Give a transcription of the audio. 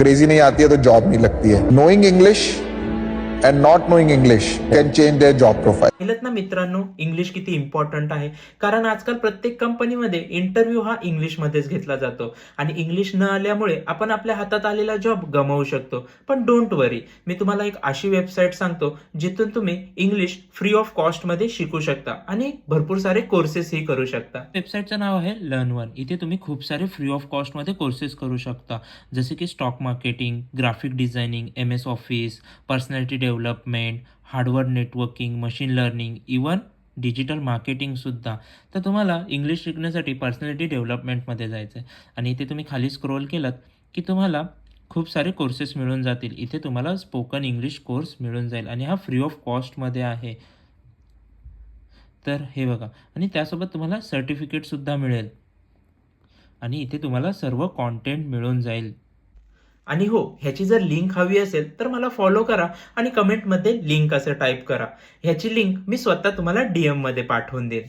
अंग्रेजी नहीं आती है तो जॉब नहीं लगती है. Knowing English and not knowing English can change their job profile. पाहिलं ना मित्रांनो, इंग्लिश किती इम्पॉर्टंट आहे. कारण आजकाल प्रत्येक कंपनीमध्ये इंटरव्ह्यू हा इंग्लिशमध्येच घेतला जातो आणि इंग्लिश न आल्यामुळे आपण आपल्या हातात आलेला जॉब गमावू शकतो. पण डोंट वरी, मी तुम्हाला एक अशी वेबसाईट सांगतो जिथून तुम्ही इंग्लिश फ्री ऑफ कॉस्टमध्ये शिकू शकता आणि भरपूर सारे कोर्सेसही करू शकता. वेबसाईटचं नाव आहे लर्न1. इथे तुम्ही खूप सारे फ्री ऑफ कॉस्टमध्ये कोर्सेस करू शकता, जसे की stock marketing, graphic designing, MS office, personality development, hardware networking, machine learning, even digital मार्केटिंगसुद्धा. तर तुम्हाला इंग्लिश शिकण्यासाठी पर्सनॅलिटी डेव्हलपमेंटमध्ये जायचं आहे आणि इथे तुम्ही खाली स्क्रोल केलात की तुम्हाला खूप सारे कोर्सेस मिळून जातील. इथे तुम्हाला स्पोकन इंग्लिश कोर्स मिळून जाईल आणि हा फ्री ऑफ कॉस्टमध्ये आहे. तर हे बघा, आणि त्यासोबत तुम्हाला सर्टिफिकेटसुद्धा मिळेल आणि इथे तुम्हाला सर्व कॉन्टेंट मिळून जाईल. आणि हो, ह्याची जर लिंक हवी असेल तर मला फॉलो करा आणि कमेंटमध्ये लिंक असं टाईप करा. ह्याची लिंक मी स्वतः तुम्हाला DM मध्ये पाठवून देईन.